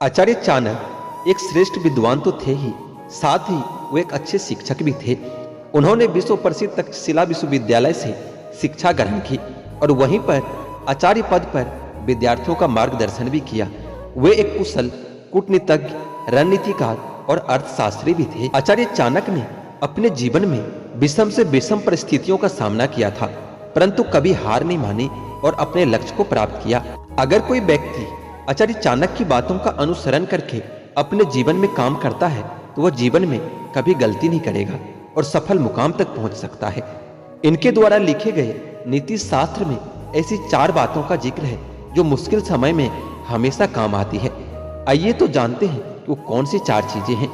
आचार्य चाणक्य एक श्रेष्ठ विद्वान तो थे ही, साथ ही वो एक अच्छे शिक्षक भी थे। उन्होंने विश्व प्रसिद्ध तक्षशिला विश्वविद्यालय से शिक्षा ग्रहण की और वहीं पर आचार्य पद पर विद्यार्थियों का मार्गदर्शन भी किया। वे एक कुशल कूटनीतिज्ञ, रणनीतिकार और अर्थशास्त्री भी थे। आचार्य चाणक्य ने अपने जीवन में विषम से विषम परिस्थितियों का सामना किया था, परंतु कभी हार नहीं मानी और अपने लक्ष्य को प्राप्त किया। अगर कोई व्यक्ति आचार्य चाणक्य की बातों का अनुसरण करके अपने जीवन में काम करता है तो वह जीवन में कभी गलती नहीं करेगा और सफल मुकाम तक पहुंच सकता है। इनके द्वारा लिखे गए नीति शास्त्र में ऐसी 4 बातों का जिक्र है जो मुश्किल समय में हमेशा काम आती है। आइए तो जानते हैं कि वो कौन सी 4 चीजें हैं।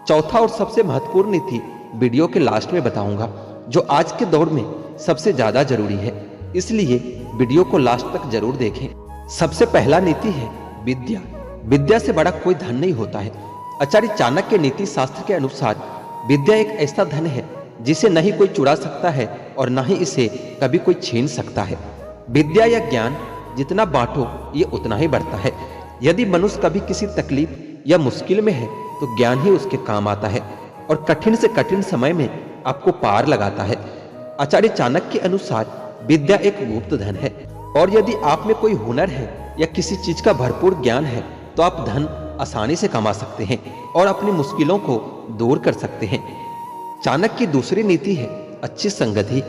चौथा और सबसे महत्वपूर्ण नीति वीडियो के लास्ट में बताऊंगा, जो आज के दौर में सबसे ज्यादा जरूरी है, इसलिए वीडियो को लास्ट तक जरूर देखें। सबसे पहला नीति है विद्या। विद्या से बड़ा कोई धन नहीं होता है। आचार्य चाणक्य के नीति शास्त्र के अनुसार विद्या एक ऐसा धन है जिसे न ही कोई चुरा सकता है और न ही इसे कभी कोई छीन सकता है। विद्या या ज्ञान जितना बांटो ये उतना ही बढ़ता है। यदि मनुष्य कभी किसी तकलीफ या मुश्किल में है तो ज्ञान ही उसके काम आता है और कठिन से कठिन समय में आपको पार लगाता है। आचार्य चाणक्य के अनुसार विद्या एक गुप्त धन है और यदि आप में कोई हुनर है या किसी चीज का भरपूर ज्ञान है तो आप धन आसानी से कमा सकते हैं और अपनी मुश्किलों को दूर कर सकते हैं। चाणक्य की दूसरी नीति है अच्छी संगति।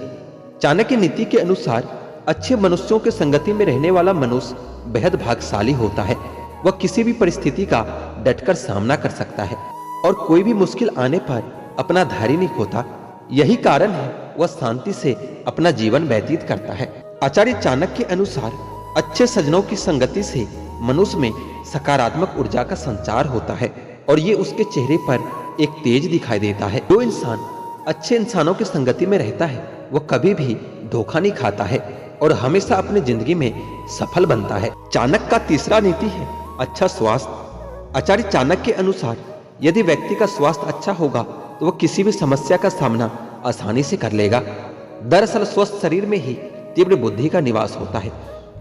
चाणक्य नीति के अनुसार अच्छे मनुष्यों के संगति में रहने वाला मनुष्य बेहद भाग्यशाली होता है। वह किसी भी परिस्थिति का डटकर सामना कर सकता है और कोई भी मुश्किल आने पर अपना धैर्य नहीं खोता। यही कारण है वह शांति से अपना जीवन व्यतीत करता है। आचार्य चाणक्य के अनुसार अच्छे सज्जनों की संगति से मनुष्य में सकारात्मक ऊर्जा का संचार होता है और ये उसके चेहरे पर एक तेज दिखाई देता है। जो इंसान अच्छे इंसानों की संगति में रहता है वह कभी भी धोखा नहीं खाता है और हमेशा अपनी जिंदगी में सफल बनता है। चाणक्य का तीसरा नीति है अच्छा स्वास्थ्य। आचार्य चाणक्य के अनुसार यदि व्यक्ति का स्वास्थ्य अच्छा होगा तो वह किसी भी समस्या का सामना आसानी से कर लेगा। दरअसल स्वस्थ शरीर में ही तीव्र बुद्धि का निवास होता है।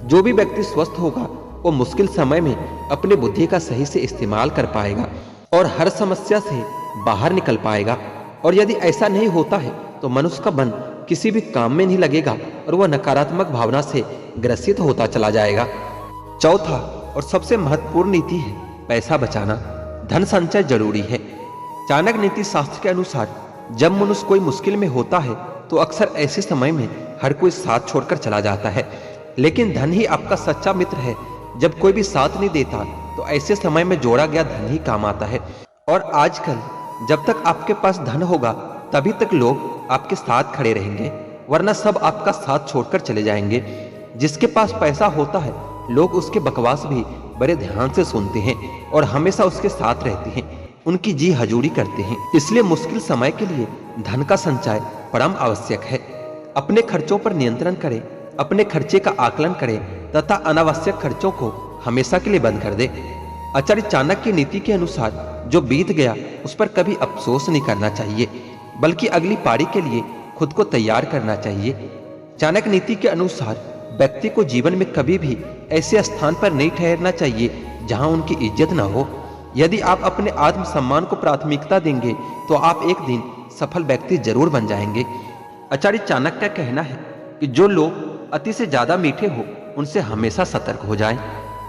जो भी व्यक्ति स्वस्थ होगा वो मुश्किल समय में अपनी बुद्धि का सही से इस्तेमाल कर पाएगा और हर समस्या से बाहर निकल पाएगा। और यदि ऐसा नहीं होता है तो मनुष्य का मन किसी भी काम में नहीं लगेगा और वह नकारात्मक भावना से ग्रसित होता चला जाएगा। चौथा और सबसे महत्वपूर्ण नीति है पैसा बचाना। धन संचय जरूरी है। चाणक्य नीति शास्त्र के अनुसार जब मनुष्य कोई मुश्किल में होता है तो अक्सर ऐसे समय में हर कोई साथ छोड़कर चला जाता है, लेकिन धन ही आपका सच्चा मित्र है। जब कोई भी साथ नहीं देता तो ऐसे समय में जोड़ा गया धन ही काम आता है। और आजकल जब तक आपके पास धन होगा तभी तक लोग आपके साथ खड़े रहेंगे, वरना सब आपका साथ छोड़कर चले जाएंगे। जिसके पास पैसा होता है लोग उसके बकवास भी बड़े ध्यान से सुनते हैं और हमेशा उसके साथ रहते हैं, उनकी जी हजूरी करते हैं। इसलिए मुश्किल समय के लिए धन का संचय परम आवश्यक है। अपने खर्चों पर नियंत्रण करें, अपने खर्चे का आकलन करें तथा अनावश्यक खर्चों को हमेशा के लिए बंद कर दे। आचार्य चाणक्य की नीति के अनुसार जो बीत गया उस पर कभी अफसोस नहीं करना चाहिए, बल्कि अगली पारी के लिए खुद को तैयार करना चाहिए। चाणक्य नीति के अनुसार व्यक्ति को जीवन में कभी भी ऐसे स्थान पर नहीं ठहरना चाहिए जहां उनकी इज्जत न हो। यदि आप अपने आत्मसम्मान को प्राथमिकता देंगे तो आप एक दिन सफल व्यक्ति जरूर बन जाएंगे। आचार्य चाणक्य का कहना है कि जो लोग अति से ज्यादा मीठे हो उनसे हमेशा सतर्क हो जाएं।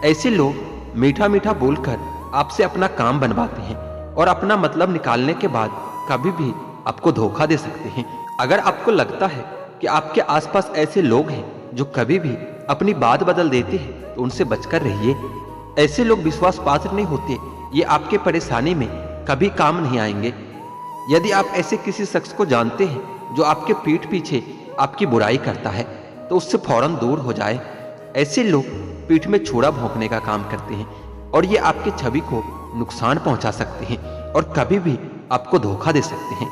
ऐसे लोग मीठा मीठा बोलकर आपसे अपना काम बनवाते हैं और अपना मतलब निकालने के बाद कभी भी आपको धोखा दे सकते हैं। अगर आपको लगता है कि आपके आसपास ऐसे लोग हैं जो कभी भी अपनी बात बदल देते हैं तो उनसे बचकर रहिए। ऐसे लोग विश्वास पात्र नहीं होते, ये आपके परेशानी में कभी काम नहीं आएंगे। यदि आप ऐसे किसी शख्स को जानते हैं जो आपके पीठ पीछे आपकी बुराई करता है तो उससे फौरन दूर हो जाए। ऐसे लोग पीठ में छुरा भोंकने का काम करते हैं और ये आपकी छवि को नुकसान पहुंचा सकते हैं और कभी भी आपको धोखा दे सकते हैं।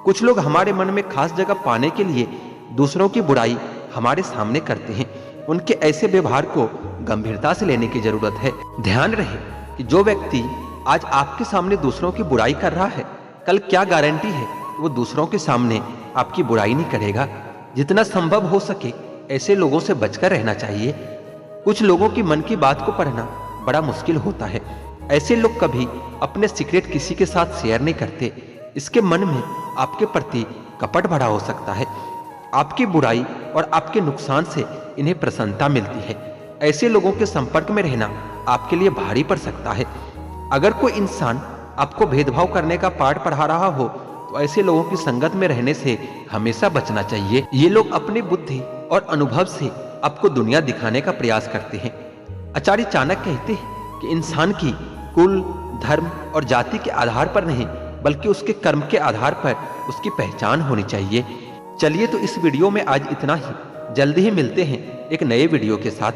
कुछ लोग हमारे मन में खास जगह पाने के लिए दूसरों की बुराई हमारे सामने करते हैं। उनके ऐसे व्यवहार को गंभीरता से लेने की जरूरत है। ध्यान रहे कि जो व्यक्ति आज आपके सामने दूसरों की बुराई कर रहा है, कल क्या गारंटी है वो दूसरों के सामने आपकी बुराई नहीं करेगा। जितना संभव हो सके ऐसे लोगों से बचकर रहना चाहिए। कुछ लोगों की मन की बात को पढ़ना बड़ा मुश्किल होता है, ऐसे लोग कभी अपने सीक्रेट किसी के साथ शेयर नहीं करते। इसके मन में आपके प्रति कपट भरा हो सकता है। आपकी बुराई और आपके नुकसान से इन्हें प्रसन्नता मिलती है। ऐसे लोगों के संपर्क में रहना आपके लिए भारी पड़ सकता है। अगर कोई इंसान आपको भेदभाव करने का पाठ पढ़ा रहा हो तो ऐसे लोगों की संगत में रहने से हमेशा बचना चाहिए। ये लोग अपनी बुद्धि और अनुभव से आपको दुनिया दिखाने का प्रयास करते हैं। आचार्य चाणक्य कहते हैं कि इंसान की कुल, धर्म और जाति के आधार पर नहीं बल्कि उसके कर्म के आधार पर उसकी पहचान होनी चाहिए। चलिए तो इस वीडियो में आज इतना ही। जल्दी ही मिलते हैं एक नए वीडियो के साथ।